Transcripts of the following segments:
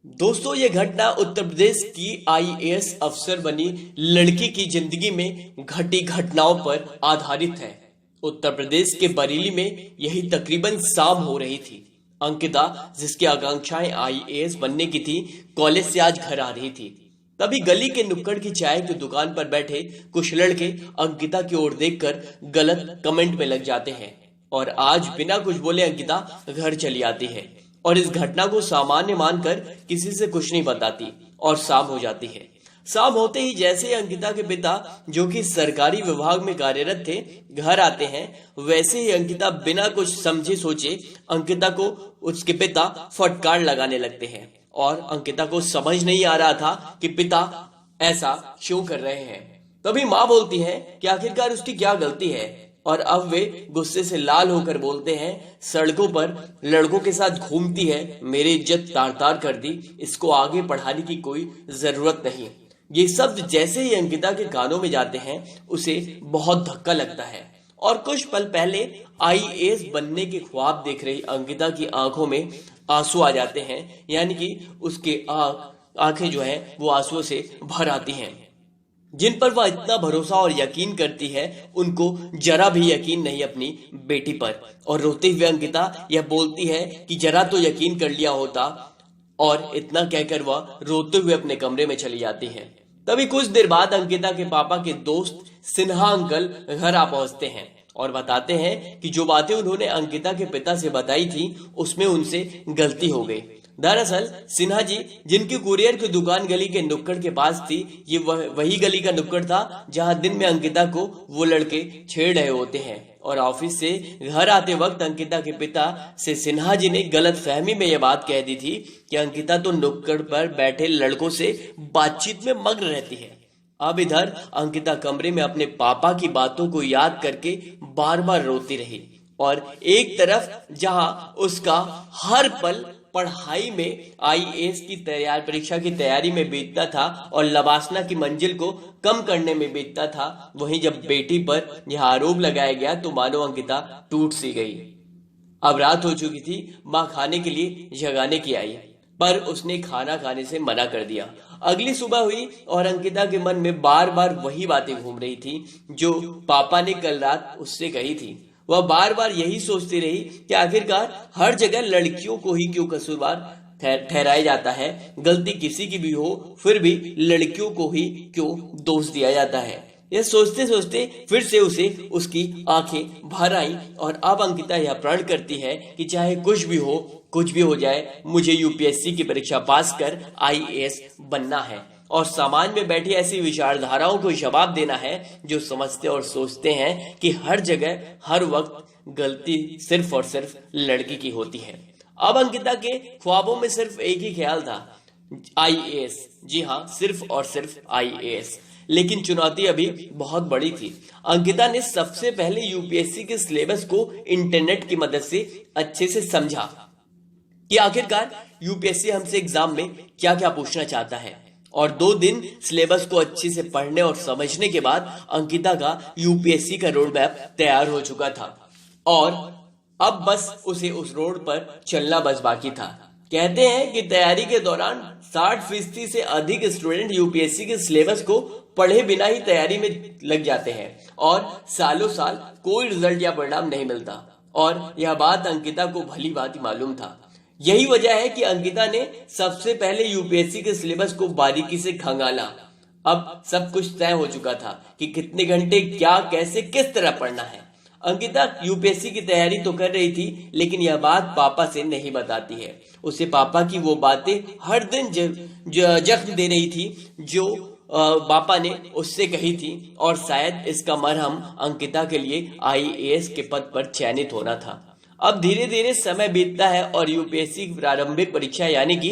दोस्तों, ये घटना उत्तर प्रदेश की आईएएस अफसर बनी लड़की की जिंदगी में घटी घटनाओं पर आधारित है। उत्तर प्रदेश के बरेली में यही तकरीबन शाम हो रही थी। अंकिता, जिसकी आकांक्षाएं आईएएस बनने की थी, कॉलेज से आज घर आ रही थी। तभी गली के नुक्कड़ की चाय की दुकान पर बैठे कुछ लड़के अंकिता की ओर देखकर गलत कमेंट में लग जाते हैं और आज बिना कुछ बोले अंकिता घर चली आती है और इस घटना को सामान्य मानकर किसी से कुछ नहीं बताती और शाम हो जाती है। शाम होते ही जैसे ही अंकिता के पिता, जो कि सरकारी विभाग में कार्यरत थे, घर आते हैं, वैसे ही अंकिता बिना कुछ समझे सोचे अंकिता को उसके पिता फटकार लगाने लगते हैं और अंकिता को समझ नहीं आ रहा था कि पिता ऐसा क्यों कर रहे हैं। तभी माँ बोलती है कि आखिरकार उसकी क्या गलती है और अब वे गुस्से से लाल होकर बोलते हैं, सड़कों पर लड़कों के साथ घूमती है, मेरी इज्जत तार तार कर दी, इसको आगे पढ़ाने की कोई जरूरत नहीं। ये शब्द जैसे ही अंकिता के कानों में जाते हैं उसे बहुत धक्का लगता है और कुछ पल पहले आईएएस बनने के ख्वाब देख रही अंकिता की आंखों में आंसू आ जाते हैं, यानी कि उसके आंखें जो है वो आंसुओं से भर आती हैं। जिन पर वह इतना भरोसा और यकीन करती है, उनको जरा भी यकीन नहीं अपनी बेटी पर। और रोते हुए अंकिता यह बोलती है कि जरा तो यकीन कर लिया होता, और इतना कहकर वह रोते हुए अपने कमरे में चली जाती है। तभी कुछ देर बाद अंकिता के पापा के दोस्त सिन्हा अंकल घर आ पहुंचते हैं और बताते हैं कि जो बातें उन्होंने अंकिता के पिता से बताई थी उसमें उनसे गलती हो गई। दरअसल सिन्हा जी, जिनकी कुरियर की दुकान गली के नुक्कड़ के पास थी, ये वही गली का नुक्कड़ था जहां दिन में अंकिता को वो लड़के छेड़ रहे होते हैं। और ऑफिस से घर आते वक्त अंकिता के पिता से सिन्हा जी ने गलत फहमी में यह बात कह दी थी कि अंकिता तो नुक्कड़ पर बैठे लड़कों से बातचीत में मग्न रहती है। अब इधर अंकिता कमरे में अपने पापा की बातों को याद करके बार बार रोती रही और एक तरफ जहां उसका हर पल पढ़ाई में आईएएस की परीक्षा की तैयारी में बीतता था और लबासना की मंजिल को कम करने में बीतता था, वहीं जब बेटी पर यह आरोप लगाया गया तो मानो अंकिता टूट सी गई। अब रात हो चुकी थी, माँ खाने के लिए जगाने की आई, पर उसने खाना खाने से मना कर दिया। अगली सुबह हुई और अंकिता के मन में बार बार वही बातें घूम रही थी जो पापा ने कल रात उससे कही थी। वह बार बार यही सोचती रही कि आखिरकार हर जगह लड़कियों को ही क्यों कसूरवार ठहराया जाता है, गलती किसी की भी हो फिर भी लड़कियों को ही क्यों दोष दिया जाता है। यह सोचते सोचते फिर से उसे उसकी आंखें भर आई और अब अंकिता यह प्रण करती है कि चाहे कुछ भी हो जाए, मुझे यूपीएससी की परीक्षा पास कर आईएएस बनना है और समाज में बैठी ऐसी विचारधाराओं को जवाब देना है जो समझते और सोचते हैं कि हर जगह हर वक्त गलती सिर्फ और सिर्फ लड़की की होती है। अब अंकिता के ख्वाबों में सिर्फ एक ही ख्याल था, आईएएस। जी हाँ, सिर्फ और सिर्फ आईएएस। लेकिन चुनौती अभी बहुत बड़ी थी। अंकिता ने सबसे पहले यूपीएससी के सिलेबस को इंटरनेट की मदद से अच्छे से समझा कि आखिरकार यूपीएससी हमसे एग्जाम में क्या क्या पूछना चाहता है, और 2 दिन सिलेबस को अच्छे से पढ़ने और समझने के बाद अंकिता का यूपीएससी का रोड मैप तैयार हो चुका था और अब बस उसे उस रोड पर चलना बस बाकी था। कहते हैं कि तैयारी के दौरान 60% से अधिक स्टूडेंट यूपीएससी के सिलेबस को पढ़े बिना ही तैयारी में लग जाते हैं और सालों साल कोई रिजल्ट या परिणाम नहीं मिलता, और यह बात अंकिता को भली भांति मालूम था। यही वजह है कि अंकिता ने सबसे पहले यूपीएससी के सिलेबस को बारीकी से खंगाला। अब सब कुछ तय हो चुका था कि कितने घंटे, क्या, कैसे, किस तरह पढ़ना है। अंकिता यूपीएससी की तैयारी तो कर रही थी, लेकिन यह बात पापा से नहीं बताती है। उसे पापा की वो बातें हर दिन जख्म दे रही थी जो पापा ने उससे कही थी, और शायद इसका मरहम अंकिता के लिए आईएएस के पद पर चयनित होना था। अब धीरे धीरे समय बीतता है और यूपीएससी की प्रारंभिक परीक्षा यानी कि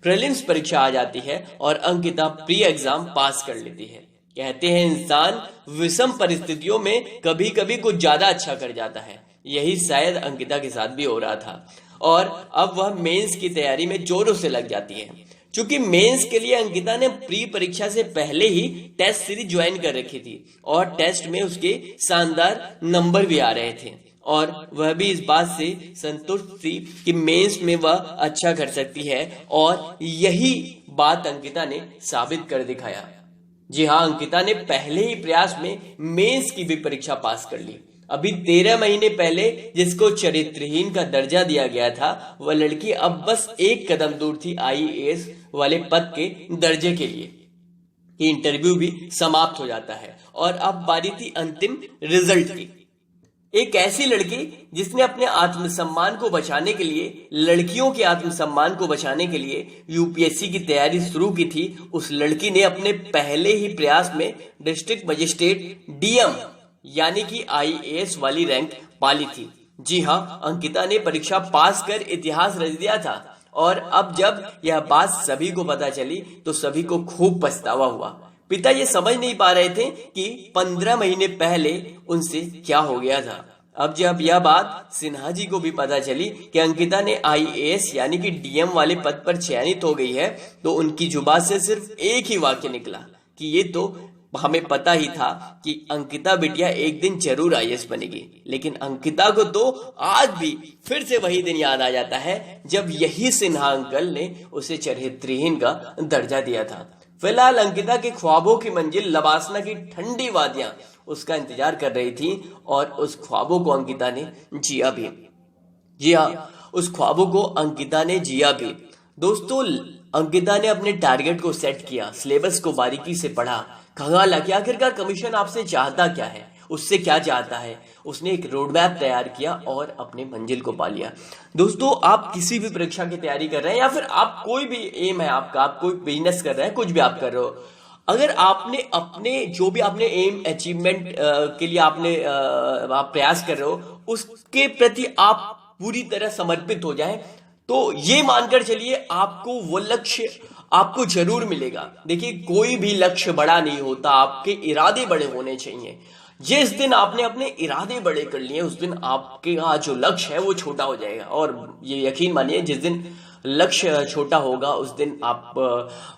प्रीलिम्स परीक्षा आ जाती है और अंकिता प्री एग्जाम पास कर लेती है। कहते हैं इंसान विषम परिस्थितियों में कभी कभी कुछ ज्यादा अच्छा कर जाता है। यही शायद अंकिता के साथ भी हो रहा था और अब वह मेंस की तैयारी में जोरों से लग जाती है। चूंकि मेंस के लिए अंकिता ने प्री परीक्षा से पहले ही टेस्ट सीरीज ज्वाइन कर रखी थी और टेस्ट में उसके शानदार नंबर भी आ रहे थे और वह भी इस बात से संतुष्ट थी कि मेंस में वह अच्छा कर सकती है और यही बात अंकिता ने साबित कर दिखाया। जी हाँ, अंकिता ने पहले ही प्रयास में मेंस की भी परीक्षा पास कर ली। अभी 13 महीने पहले जिसको चरित्रहीन का दर्जा दिया गया था, वह लड़की अब बस एक कदम दूर थी आईएएस वाले पद के दर्जे के लिए। कि इंटरव्यू भी समाप्त हो जाता है और अब बारी थी अंतिम रिजल्ट की। एक ऐसी लड़की जिसने अपने आत्मसम्मान को बचाने के लिए, लड़कियों के आत्मसम्मान को बचाने के लिए यूपीएससी की तैयारी शुरू की थी, उस लड़की ने अपने पहले ही प्रयास में डिस्ट्रिक्ट मजिस्ट्रेट डीएम यानी कि आईएएस वाली रैंक पाली थी। जी हाँ, अंकिता ने परीक्षा पास कर इतिहास रच दिया था और अब जब यह बात सभी को पता चली तो सभी को खूब पछतावा हुआ। पिता ये समझ नहीं पा रहे थे कि 15 महीने पहले उनसे क्या हो गया था। अब जब यह बात सिन्हा जी को भी पता चली कि अंकिता ने आईएएस यानी कि डीएम वाले पद पर चयनित हो गई है, तो उनकी जुबान से सिर्फ एक ही वाक्य निकला कि ये तो हमें पता ही था कि अंकिता बिटिया एक दिन जरूर आईएएस बनेगी। लेकिन अंकिता को तो आज भी फिर से वही दिन याद आ जाता है जब यही सिन्हा अंकल ने उसे चरित्रहीन का दर्जा दिया था। फिलहाल अंकिता के ख्वाबों की मंजिल लबासना की ठंडी वादियां उसका इंतजार कर रही थी और उस ख्वाबों को अंकिता ने जिया भी। जी हाँ, उस ख्वाबों को अंकिता ने जिया भी। दोस्तों, अंकिता ने अपने टारगेट को सेट किया, सिलेबस को बारीकी से पढ़ा, खंगाला कि आखिरकार कमीशन आपसे चाहता क्या है, उससे क्या चाहता है। उसने एक रोड मैप तैयार किया और अपने मंजिल को पा लिया। दोस्तों, आप किसी भी परीक्षा की तैयारी कर रहे हैं या फिर आप कोई भी एम है आपका, आप कोई बिजनेस कर रहे हैं, कुछ भी आप कर रहे हो, अगर आपने अपने जो भी आपने एम अचीवमेंट के लिए आपने आप प्रयास कर रहे हो, उसके प्रति आप पूरी तरह समर्पित हो जाएं, तो ये मानकर चलिए आपको वो लक्ष्य आपको जरूर मिलेगा। देखिए, कोई भी लक्ष्य बड़ा नहीं होता, आपके इरादे बड़े होने चाहिए। जिस दिन आपने अपने इरादे बड़े कर लिए, उस दिन आपके यहाँ जो लक्ष्य है वो छोटा हो जाएगा। और ये यकीन मानिए, जिस दिन लक्ष्य छोटा होगा उस दिन आप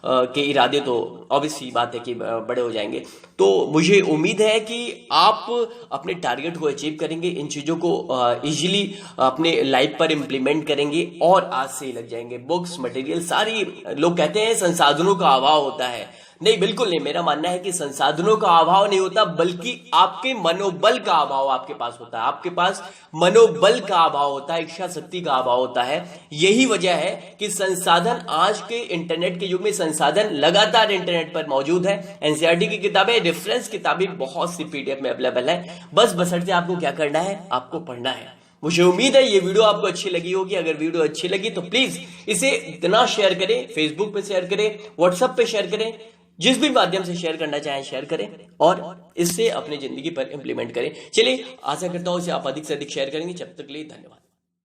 के इरादे तो ऑब्वियसली बात है कि बड़े हो जाएंगे। तो मुझे उम्मीद है कि आप अपने टारगेट को अचीव करेंगे, इन चीज़ों को इजीली अपने लाइफ पर इम्प्लीमेंट करेंगे और आज से ही लग जाएंगे। बुक्स, मटेरियल, सारी, लोग कहते हैं संसाधनों का अभाव होता है, नहीं, बिल्कुल नहीं। मेरा मानना है कि संसाधनों का अभाव नहीं होता, बल्कि आपके मनोबल का अभाव आपके पास होता है। आपके पास मनोबल का अभाव होता है, इच्छा शक्ति का अभाव होता है। यही वजह है कि संसाधन, आज के इंटरनेट के युग में संसाधन लगातार इंटरनेट पर मौजूद है। एनसीईआरटी की किताबें, रेफरेंस किताबें बहुत सी पीडीएफ में अवेलेबल है। बस बशर्ते आपको क्या करना है, आपको पढ़ना है। मुझे उम्मीद है ये वीडियो आपको अच्छी लगी होगी। अगर वीडियो अच्छी लगी तो प्लीज इसे इतना शेयर करें, फेसबुक पे शेयर करें, व्हाट्सएप पे शेयर करें, जिस भी माध्यम से शेयर करना चाहें शेयर करें और इससे अपनी जिंदगी पर इंप्लीमेंट करें। चलिए, आशा करता हूं इसे आप अधिक से अधिक शेयर करेंगे। जब तक के लिए धन्यवाद।